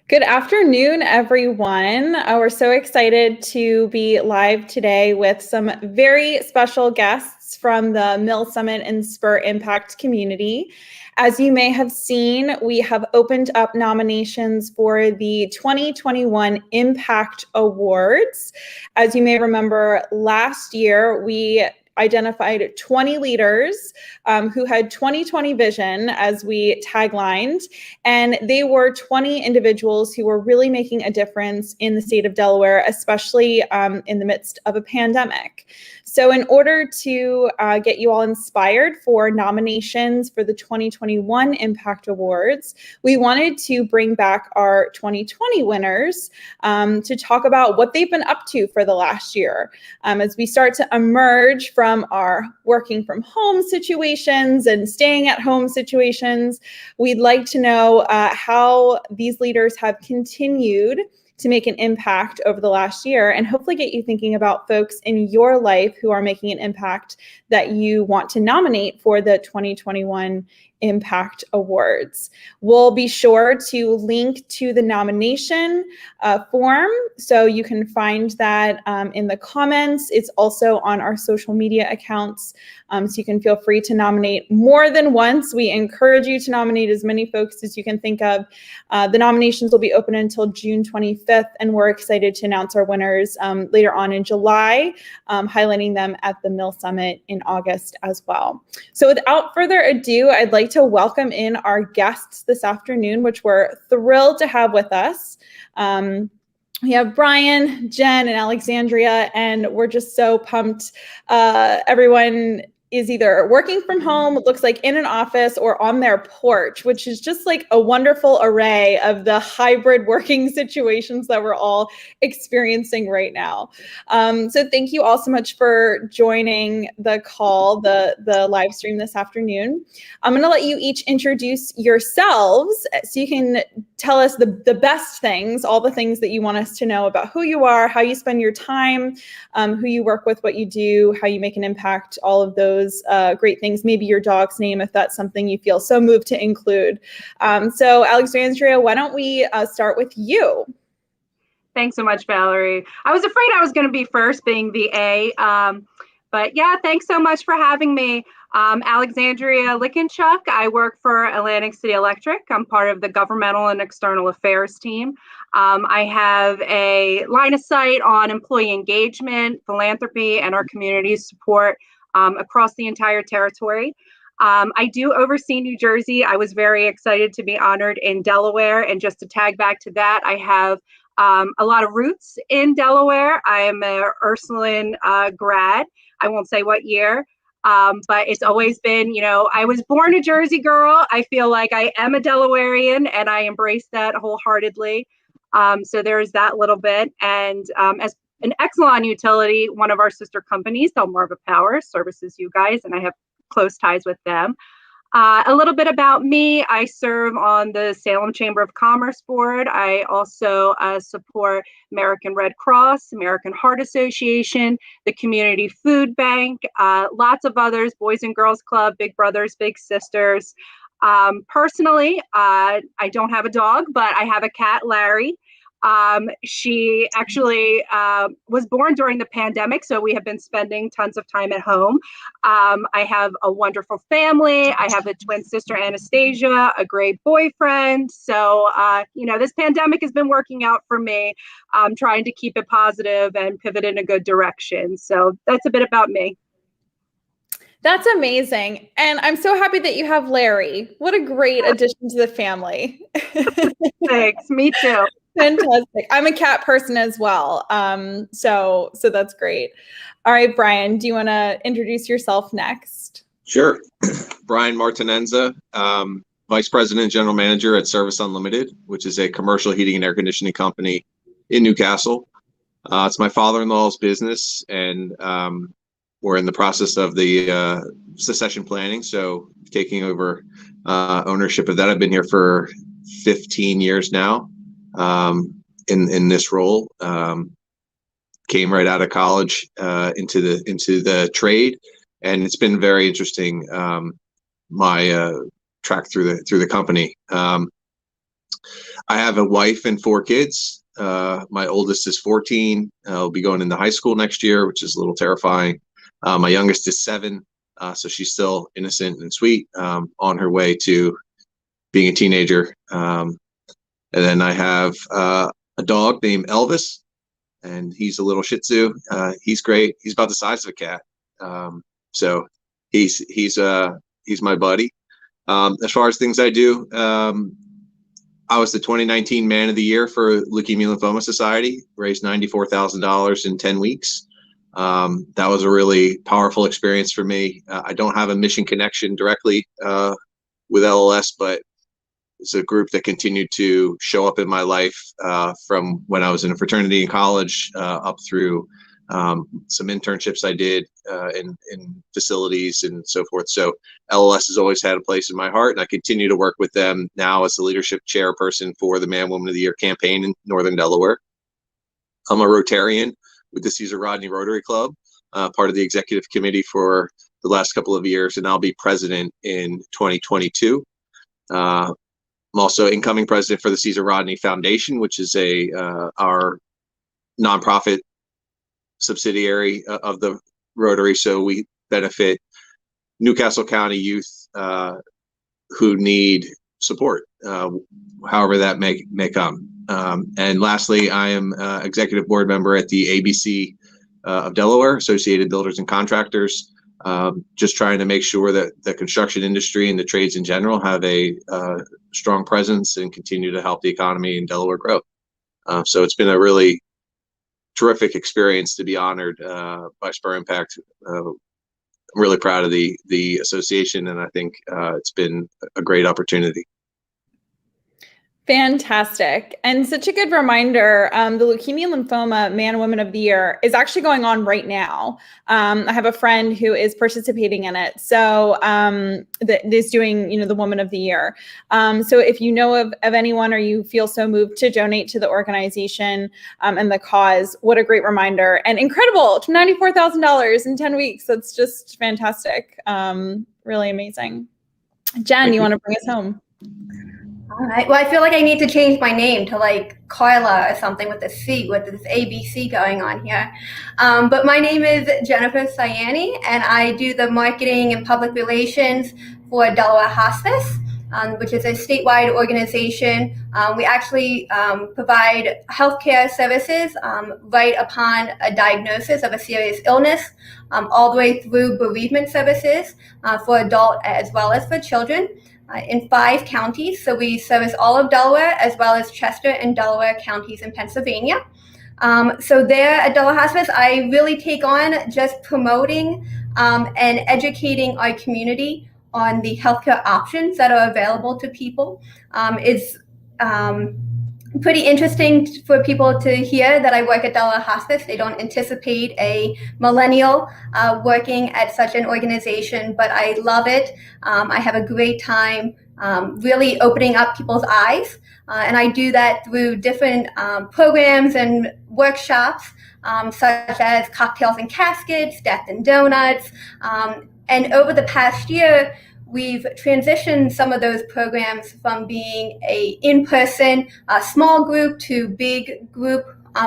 Good afternoon, everyone. We're so excited to be live today with some very special guests from the Mill Summit and Spur Impact community. As you may have seen, we have opened up nominations for the 2021 Impact Awards. As you may remember, last year we identified 20 leaders who had 2020 vision, as we taglined, and they were 20 individuals who were really making a difference in the state of Delaware, especially in the midst of a pandemic. So in order to get you all inspired for nominations for the 2021 Impact Awards, we wanted to bring back our 2020 winners to talk about what they've been up to for the last year. As we start to emerge from our working from home situations and staying at home situations, we'd like to know how these leaders have continued to make an impact over the last year, and hopefully get you thinking about folks in your life who are making an impact that you want to nominate for the 2021 Impact Awards. We'll be sure to link to the nomination form, so you can find that in the comments. It's also on our social media accounts, so you can feel free to nominate more than once. We encourage you to nominate as many folks as you can think of. The nominations will be open until June 25th, and we're excited to announce our winners later on in July, highlighting them at the Mill Summit in August as well. So without further ado, I'd like to welcome in our guests this afternoon, which we're thrilled to have with us. We have Brian, Jen, and Alexandria, and we're just so pumped. Everyone is either working from home, it looks like in an office, or on their porch, which is just like a wonderful array of the hybrid working situations that we're all experiencing right now. So thank you all so much for joining the call, the live stream this afternoon. I'm going to let you each introduce yourselves so you can tell us the best things, all the things that you want us to know about who you are, how you spend your time, who you work with, what you do, how you make an impact, all of those great things, maybe your dog's name, if that's something you feel so moved to include. So Alexandria, why don't we start with you? Thanks so much, Valerie. I was afraid I was going to be first, being the A, but yeah, thanks so much for having me. Alexandria Likanchuk. I work for Atlantic City Electric. I'm part of the governmental and external affairs team. I have a line of sight on employee engagement, philanthropy, and our community support across the entire territory. I do oversee New Jersey. I was very excited to be honored in Delaware. And just to tag back to that, I have a lot of roots in Delaware. I am a Ursuline grad. I won't say what year, but it's always been, I was born a Jersey girl. I feel like I am a Delawarean, and I embrace that wholeheartedly. So there's that little bit. And as an Exelon utility, one of our sister companies, Delmarva Power, services you guys, and I have close ties with them. A little bit about me: I serve on the Salem Chamber of Commerce Board. I also support American Red Cross, American Heart Association, the Community Food Bank, lots of others, Boys and Girls Club, Big Brothers, Big Sisters. Personally, I don't have a dog, but I have a cat, Larry. She actually was born during the pandemic, so we have been spending tons of time at home. I have a wonderful family. I have a twin sister, Anastasia, a great boyfriend. So, this pandemic has been working out for me. I'm trying to keep it positive and pivot in a good direction. So that's a bit about me. That's amazing. And I'm so happy that you have Larry. What a great addition to the family. Thanks. Me too. Fantastic. I'm a cat person as well. So that's great. All right, Brian, do you want to introduce yourself next? Sure. Brian Martinenza, Vice President and General Manager at Service Unlimited, which is a commercial heating and air conditioning company in Newcastle. It's my father-in-law's business, and we're in the process of the succession planning, so taking over ownership of that. I've been here for 15 years now. In this role, came right out of college into the trade, and it's been very interesting. My track through the company. I have a wife and 4 kids. My oldest is 14. Will be going into high school next year, which is a little terrifying. My youngest is 7, so she's still innocent and sweet, on her way to being a teenager. And then I have a dog named Elvis, and he's a little Shih Tzu. He's great. He's about the size of a cat. So he's my buddy. As far as things I do, I was the 2019 Man of the Year for Leukemia Lymphoma Society, raised $94,000 in 10 weeks. That was a really powerful experience for me. I don't have a mission connection directly with LLS, but it's a group that continued to show up in my life from when I was in a fraternity in college up through some internships I did in facilities and so forth. So LLS has always had a place in my heart, and I continue to work with them now as the leadership chairperson for the Man Woman of the Year campaign in Northern Delaware. I'm a Rotarian with the Cesar Rodney Rotary Club, part of the executive committee for the last couple of years, and I'll be president in 2022. I'm also incoming president for the Cesar Rodney Foundation, which is our nonprofit subsidiary of the Rotary. So we benefit Newcastle County youth who need support, however that may come. And lastly, I am executive board member at the ABC of Delaware, Associated Builders and Contractors, just trying to make sure that the construction industry and the trades in general have a strong presence and continue to help the economy in Delaware grow. So it's been a really terrific experience to be honored by Spur Impact. I'm really proud of the association, and I think it's been a great opportunity. Fantastic. And such a good reminder, the Leukemia Lymphoma Man Woman of the Year is actually going on right now. I have a friend who is participating in it. So that is doing, the Woman of the Year. So if you know of anyone or you feel so moved to donate to the organization and the cause, what a great reminder. And incredible, $94,000 in 10 weeks. That's just fantastic. Really amazing. Jen, you want to bring us home? All right. Well, I feel like I need to change my name to like Carla or something with a C, with this ABC going on here. But my name is Jennifer Saienni, and I do the marketing and public relations for Delaware Hospice, which is a statewide organization. We actually provide healthcare services right upon a diagnosis of a serious illness, all the way through bereavement services for adult as well as for children. In 5 counties. So we service all of Delaware as well as Chester and Delaware counties in Pennsylvania. So there at Delaware Hospice, I really take on just promoting and educating our community on the healthcare options that are available to people. It's pretty interesting for people to hear that I work at Delaware Hospice. They don't anticipate a millennial working at such an organization, but I love it. I have a great time really opening up people's eyes. And I do that through different programs and workshops, such as Cocktails and Caskets, Death and Donuts. And over the past year, we've transitioned some of those programs from being a in-person small group to big group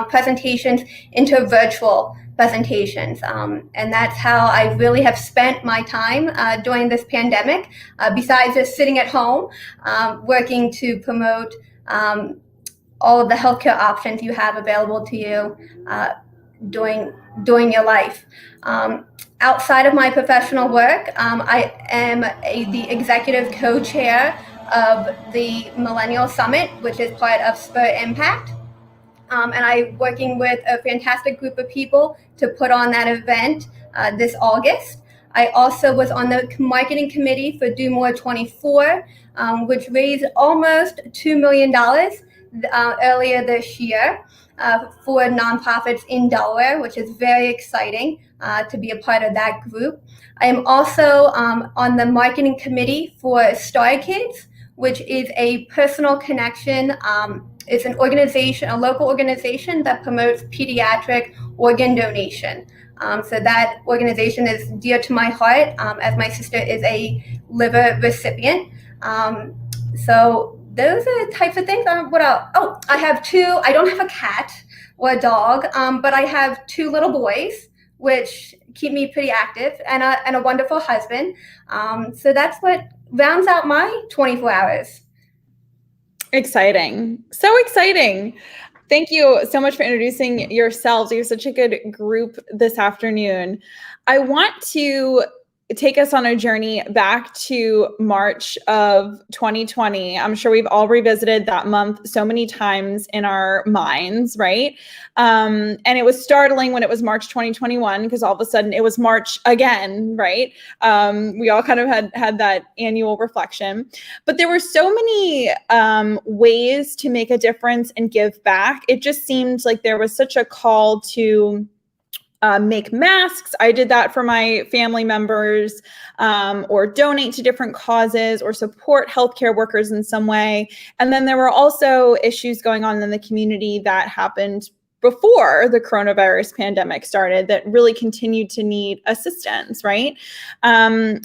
presentations into virtual presentations. And that's how I really have spent my time during this pandemic, besides just sitting at home, working to promote all of the healthcare options you have available to you during your life. Outside of my professional work, I am the executive co-chair of the Millennial Summit, which is part of Spur Impact. And I'm working with a fantastic group of people to put on that event this August. I also was on the marketing committee for Do More 24, which raised almost $2 million earlier this year for nonprofits in Delaware, which is very exciting to be a part of that group. I am also on the marketing committee for Star Kids, which is a personal connection. It's an organization, a local organization that promotes pediatric organ donation. So that organization is dear to my heart, as my sister is a liver recipient. So those are the types of things. What else? Oh, I have two. I don't have a cat or a dog, but I have two little boys, which keep me pretty active, and a wonderful husband. So that's what rounds out my 24 hours. Exciting. So exciting. Thank you so much for introducing yourselves. You're such a good group this afternoon. I want to take us on a journey back to March of 2020. I'm sure we've all revisited that month so many times in our minds, right? And it was startling when it was March 2021, because all of a sudden it was March again, right? We all kind of had that annual reflection. But there were so many ways to make a difference and give back. It just seemed like there was such a call to make masks. I did that for my family members, or donate to different causes, or support healthcare workers in some way. And then there were also issues going on in the community that happened before the coronavirus pandemic started that really continued to need assistance, right?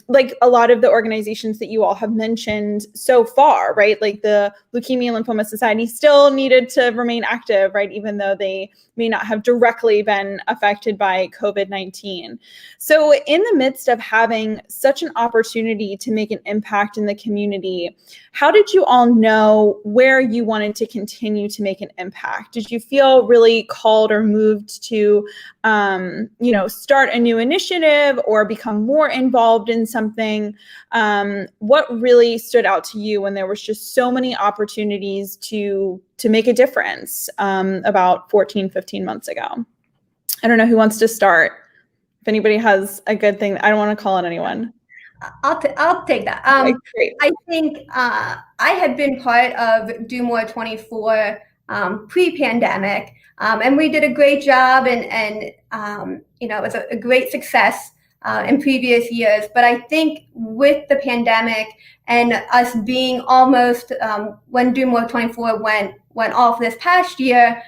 Like a lot of the organizations that you all have mentioned so far, right? Like the Leukemia and Lymphoma Society still needed to remain active, right? Even though they may not have directly been affected by COVID-19. So in the midst of having such an opportunity to make an impact in the community, how did you all know where you wanted to continue to make an impact? Did you feel really called or moved to, start a new initiative or become more involved in something? What really stood out to you when there was just so many opportunities to make a difference about 14, 15 months ago? I don't know who wants to start. If anybody has a good thing, I don't want to call on anyone. I'll take that. Great. I think I had been part of Do More 24 pre-pandemic, and we did a great job, and it was a great success in previous years. But I think with the pandemic and us being almost when Do More 24 went off this past year,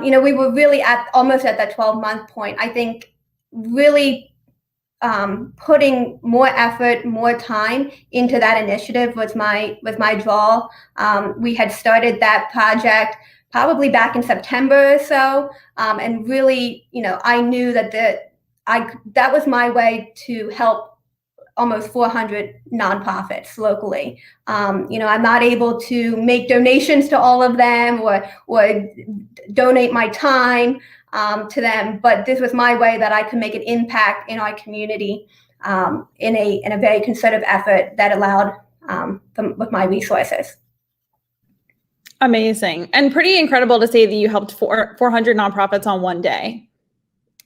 we were really almost at that 12-month point. I think really putting more effort, more time into that initiative was my draw. We had started that project probably back in September or so, and really, I knew that that was my way to help almost 400 nonprofits locally. I'm not able to make donations to all of them or donate my time to them, but this was my way that I could make an impact in our community in a very concerted effort that allowed with my resources. Amazing. And pretty incredible to say that you helped 400 nonprofits on one day.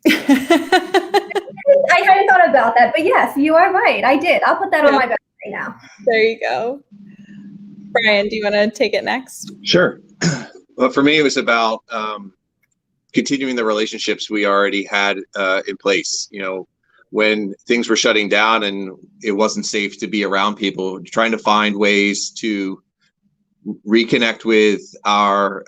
I hadn't thought about that, but yes, you are right. I did. I'll put that on my resume now. There you go. Brian, do you want to take it next? Sure. Well, for me, it was about continuing the relationships we already had in place. When things were shutting down and it wasn't safe to be around people, trying to find ways to reconnect with our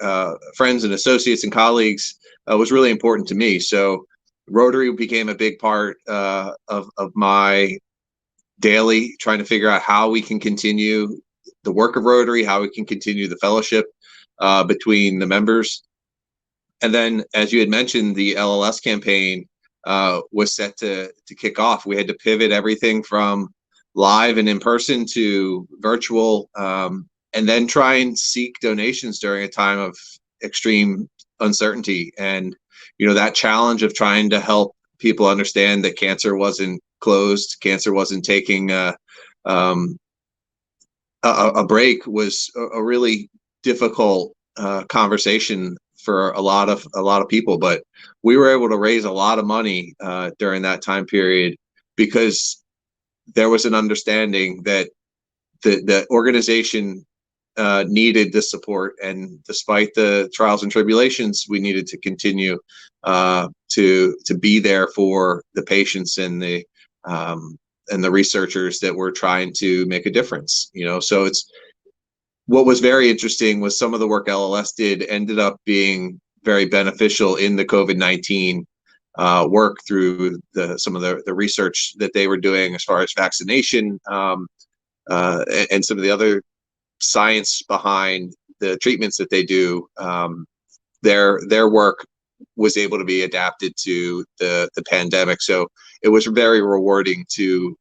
friends and associates and colleagues was really important to me. So Rotary became a big part of my daily, trying to figure out how we can continue the work of Rotary, how we can continue the fellowship between the members. And then, as you had mentioned, the LLS campaign was set to kick off. We had to pivot everything from live and in person to virtual, and then try and seek donations during a time of extreme uncertainty. And that challenge of trying to help people understand that cancer wasn't closed, cancer wasn't taking a break, was a really difficult conversation for a lot of people. But we were able to raise a lot of money during that time period because there was an understanding that the organization needed the support, and despite the trials and tribulations, we needed to continue to be there for the patients and the researchers that were trying to make a difference. So it's what was very interesting was some of the work LLS did ended up being very beneficial in the COVID-19 work through some of the research that they were doing as far as vaccination and some of the other science behind the treatments that they do, their work was able to be adapted to the pandemic. So it was very rewarding to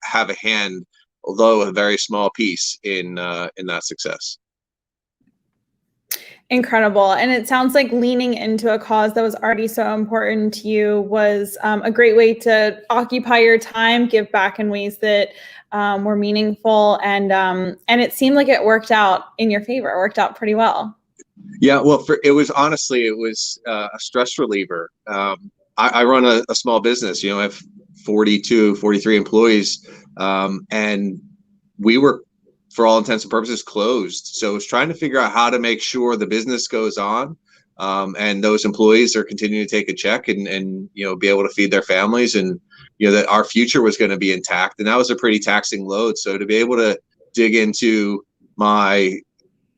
have a hand, although a very small piece, in that success. Incredible. And it sounds like leaning into a cause that was already so important to you was a great way to occupy your time, give back in ways that were meaningful. And it seemed like it worked out in your favor. It worked out pretty well. Yeah, well, it was a stress reliever. I run a small business, I have 42, 43 employees, and we were, for all intents and purposes, closed. So it was trying to figure out how to make sure the business goes on, and those employees are continuing to take a check and be able to feed their families, and that our future was going to be intact. And that was a pretty taxing load. So to be able to dig into my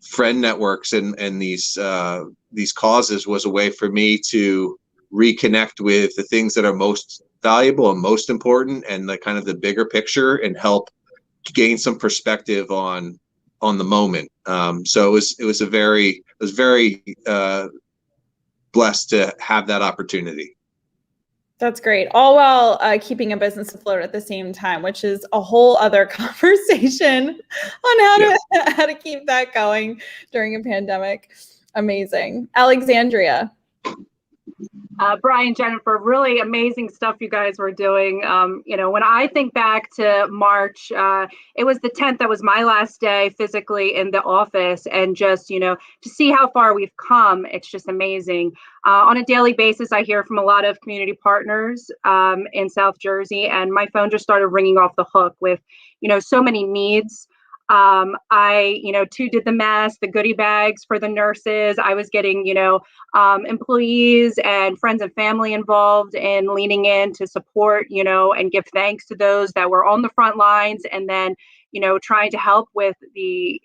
friend networks and these causes was a way for me to reconnect with the things that are most valuable and most important, and the kind of the bigger picture, and help gain some perspective on the moment. So it was very blessed to have that opportunity. That's great. All while keeping a business afloat at the same time, which is a whole other conversation on how to keep that going during a pandemic. Amazing. Alexandria. Brian, Jennifer, really amazing stuff you guys were doing. When I think back to March, it was the 10th. That was my last day physically in the office, and just, to see how far we've come, it's just amazing. On a daily basis, I hear from a lot of community partners in South Jersey, and my phone just started ringing off the hook with, so many needs. I, too, did the masks, the goodie bags for the nurses. I was getting, employees and friends and family involved in leaning in to support, and give thanks to those that were on the front lines. And then, trying to help with the,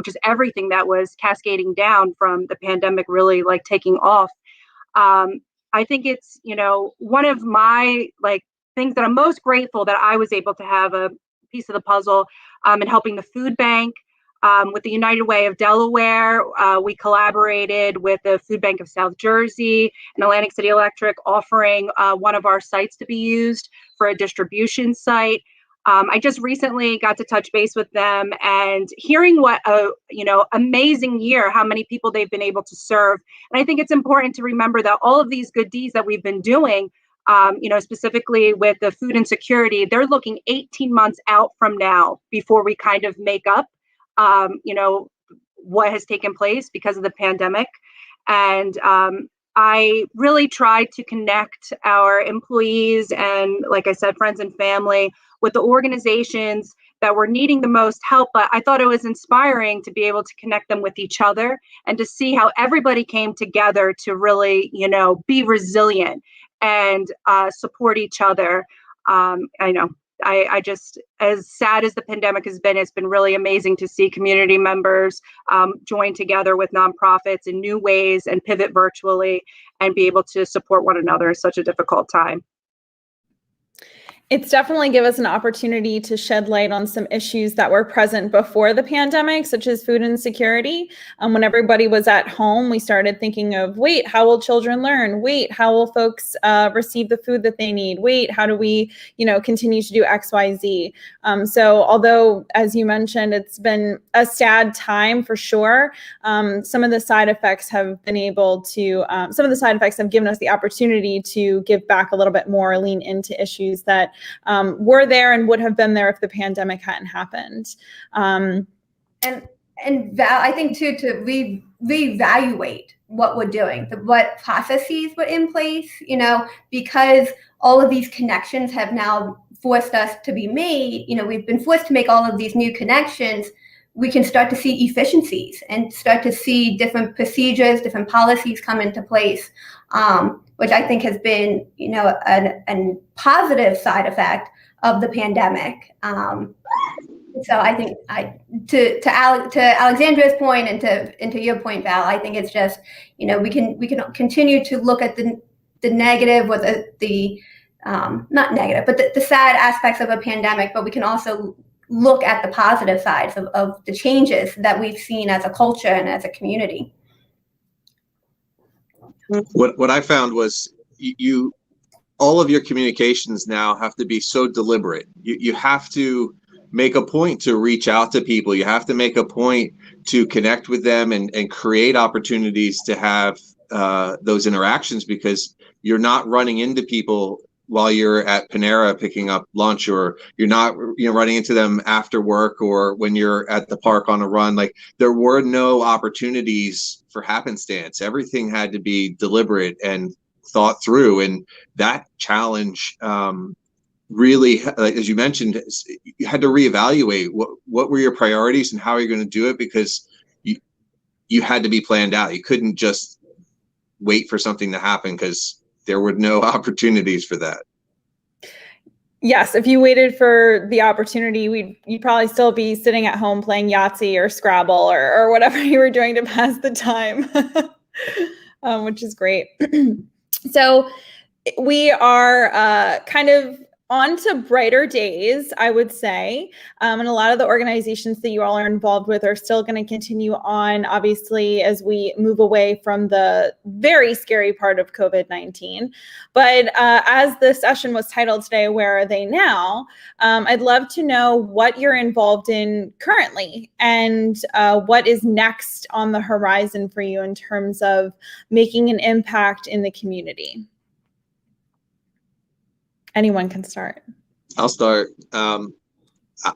just everything that was cascading down from the pandemic really taking off. I think it's, one of my things that I'm most grateful that I was able to have a piece of the puzzle in helping the food bank. With the United Way of Delaware, we collaborated with the Food Bank of South Jersey and Atlantic City Electric, offering one of our sites to be used for a distribution site. I just recently got to touch base with them, and hearing what amazing year, how many people they've been able to serve. And I think it's important to remember that all of these good deeds that we've been doing, specifically with the food insecurity, they're looking 18 months out from now before we kind of make up, what has taken place because of the pandemic. And I really tried to connect our employees and, like I said, friends and family with the organizations that were needing the most help. But I thought it was inspiring to be able to connect them with each other and to see how everybody came together to really, be resilient and support each other. I just, as sad as the pandemic has been, it's been really amazing to see community members join together with nonprofits in new ways and pivot virtually and be able to support one another in such a difficult time. It's definitely given us an opportunity to shed light on some issues that were present before the pandemic, such as food insecurity. When everybody was at home, we started thinking of, wait, how will children learn? Wait, how will folks receive the food that they need? Wait, how do we, continue to do X, Y, Z? So although, as you mentioned, it's been a sad time for sure, some of the side effects have given us the opportunity to give back a little bit more, lean into issues that were there and would have been there if the pandemic hadn't happened. I think too, to reevaluate what we're doing, what processes were in place, because all of these connections have now forced us to be made, we've been forced to make all of these new connections. We can start to see efficiencies and start to see different procedures, different policies come into place, which I think has been, a positive side effect of the pandemic. So I think to Alexandria's point and to your point, Val, I think it's just, we can continue to look at the negative or the not negative, but the sad aspects of a pandemic, but we can also look at the positive sides of the changes that we've seen as a culture and as a community. What I found was you all of your communications now have to be so deliberate. You have to make a point to reach out to people. You have to make a point to connect with them and create opportunities to have those interactions, because you're not running into people while you're at Panera picking up lunch, or you're not running into them after work or when you're at the park on a run. Like, there were no opportunities for happenstance. Everything had to be deliberate and thought through, and that challenge really, as you mentioned, you had to reevaluate what were your priorities and how are you going to do it, because you had to be planned out. You couldn't just wait for something to happen, because there were no opportunities for that. Yes, if you waited for the opportunity, you'd probably still be sitting at home playing Yahtzee or Scrabble or whatever you were doing to pass the time, which is great. So we are kind of on to brighter days, I would say. And a lot of the organizations that you all are involved with are still going to continue on, obviously, as we move away from the very scary part of COVID-19. But as the session was titled today, Where Are They Now? I'd love to know what you're involved in currently and what is next on the horizon for you in terms of making an impact in the community. Anyone can start. I'll start. I'm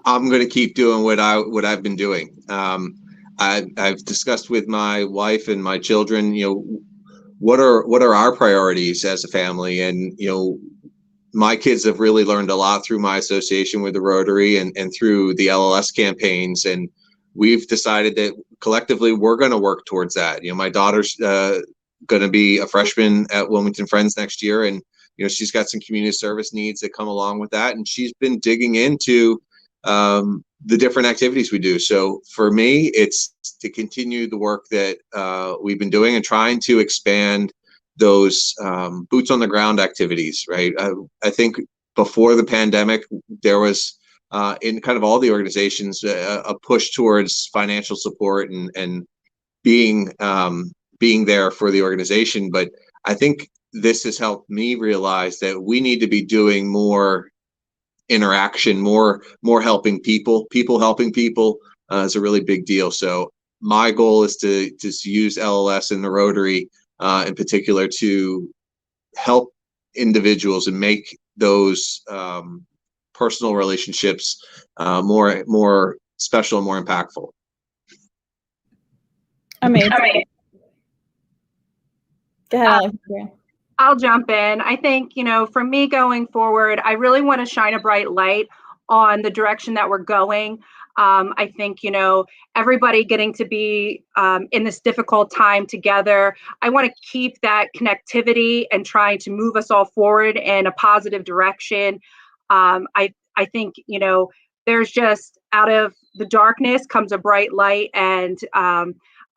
going to keep doing what I've been doing. I've discussed with my wife and my children, what are our priorities as a family, and my kids have really learned a lot through my association with the Rotary and through the LLS campaigns, and we've decided that collectively we're going to work towards that. My daughter's going to be a freshman at Wilmington Friends next year, and she's got some community service needs that come along with that. And she's been digging into the different activities we do. So for me, it's to continue the work that we've been doing and trying to expand those boots on the ground activities, right? I think before the pandemic, there was in kind of all the organizations a push towards financial support and being there for the organization. But I think this has helped me realize that we need to be doing more interaction, more helping people. People helping people is a really big deal. So my goal is to use LLS and the Rotary in particular to help individuals and make those personal relationships more special and more impactful. Amazing. Go ahead, Alexandria. I'll jump in. I think, for me going forward, I really want to shine a bright light on the direction that we're going. I think, everybody getting to be in this difficult time together. I want to keep that connectivity and trying to move us all forward in a positive direction. I think, there's just out of the darkness comes a bright light, and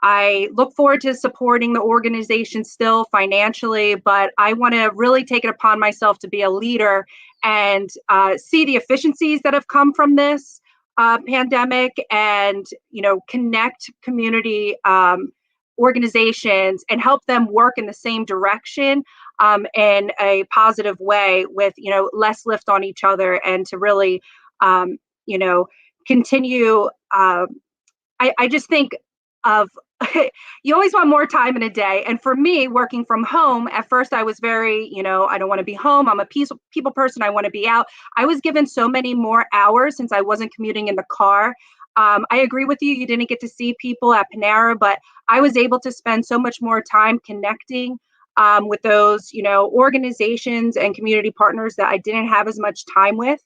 I look forward to supporting the organization still financially, but I want to really take it upon myself to be a leader and see the efficiencies that have come from this pandemic, and connect community organizations and help them work in the same direction in a positive way with less lift on each other, and to really continue. I just think of you always want more time in a day. And for me, working from home, at first I was very, I don't want to be home. I'm a people person. I want to be out. I was given so many more hours since I wasn't commuting in the car. I agree with you. You didn't get to see people at Panera, but I was able to spend so much more time connecting with those, organizations and community partners that I didn't have as much time with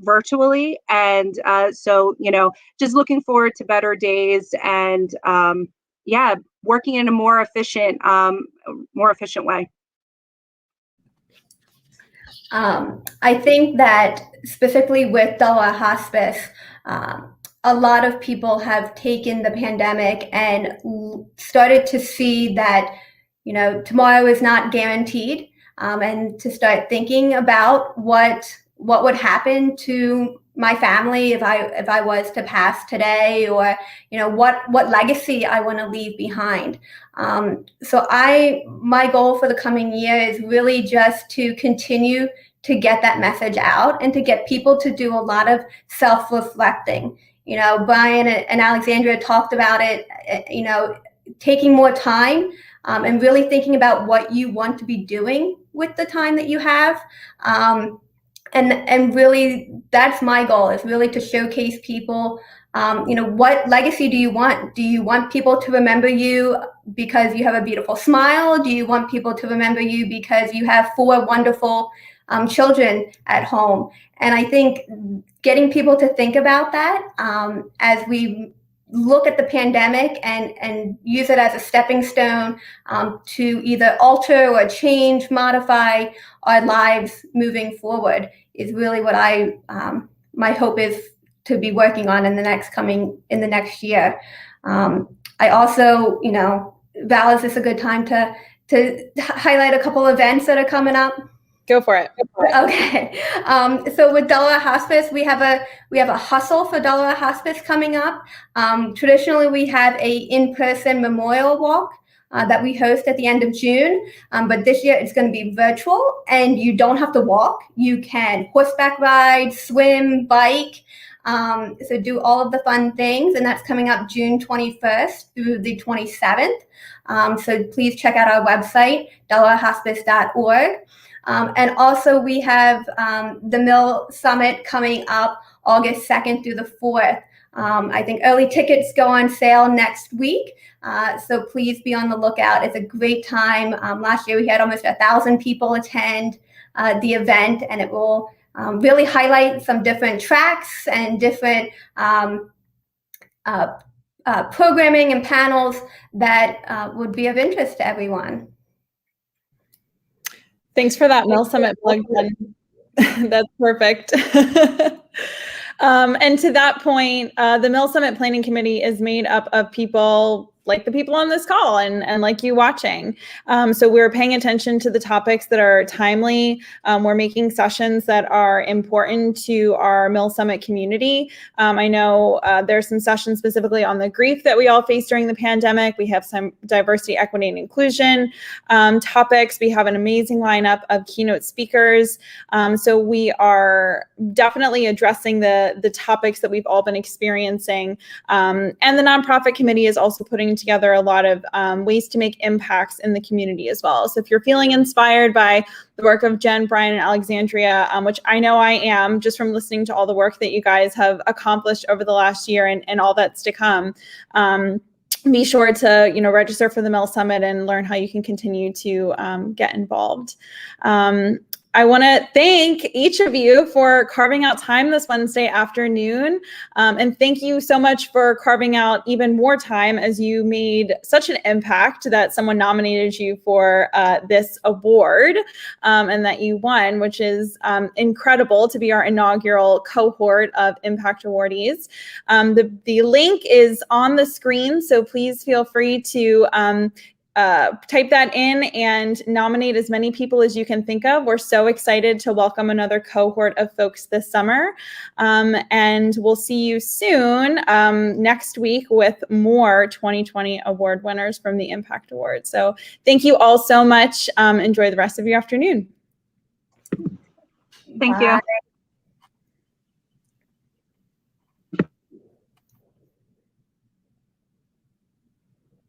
virtually. And so, just looking forward to better days and working in a more efficient way. I think that specifically with Delaware Hospice, a lot of people have taken the pandemic and started to see that, tomorrow is not guaranteed, and to start thinking about what would happen to my family if I was to pass today, or what legacy I want to leave behind. So my goal for the coming year is really just to continue to get that message out and to get people to do a lot of self-reflecting. Brian and Alexandria talked about it, taking more time and really thinking about what you want to be doing with the time that you have. And really, that's my goal, is really to showcase people, what legacy do you want? Do you want people to remember you because you have a beautiful smile? Do you want people to remember you because you have 4 wonderful children at home? And I think getting people to think about that as we look at the pandemic and use it as a stepping stone to either alter or change, modify our lives moving forward is really what my hope is to be working on in the next year. I also, Val, is this a good time to highlight a couple events that are coming up? Go for it. Okay. So with Delaware Hospice, we have a hustle for Delaware Hospice coming up. Traditionally, we have a in-person memorial walk that we host at the end of June. But this year it's going to be virtual, and you don't have to walk. You can horseback ride, swim, bike. So do all of the fun things, and that's coming up June 21st through the 27th. So please check out our website, delawarehospice.org. And also we have the MILLSUMMIT coming up August 2nd through the 4th. I think early tickets go on sale next week. So please be on the lookout. It's a great time. Last year we had almost 1,000 people attend the event, and it will really highlight some different tracks and different programming and panels that would be of interest to everyone. Thanks for that MILLSUMMIT plug. That's perfect. And to that point, the MILLSUMMIT Planning Committee is made up of people like the people on this call and like you watching. So we're paying attention to the topics that are timely. We're making sessions that are important to our MILLSUMMIT community. I know there's some sessions specifically on the grief that we all face during the pandemic. We have some diversity, equity, and inclusion topics. We have an amazing lineup of keynote speakers. So we are definitely addressing the topics that we've all been experiencing. And the nonprofit committee is also putting together a lot of ways to make impacts in the community as well. So if you're feeling inspired by the work of Jen, Brian, and Alexandria, which I know I am just from listening to all the work that you guys have accomplished over the last year and all that's to come, be sure to register for the MILLSUMMIT and learn how you can continue to get involved. I want to thank each of you for carving out time this Wednesday afternoon. And thank you so much for carving out even more time as you made such an impact that someone nominated you for this award and that you won, which is incredible to be our inaugural cohort of Impact Awardees. The link is on the screen, so please feel free to type that in and nominate as many people as you can think of. We're so excited to welcome another cohort of folks this summer. And we'll see you soon next week with more 2020 award winners from the Impact Award. So thank you all so much. Enjoy the rest of your afternoon. Thank you.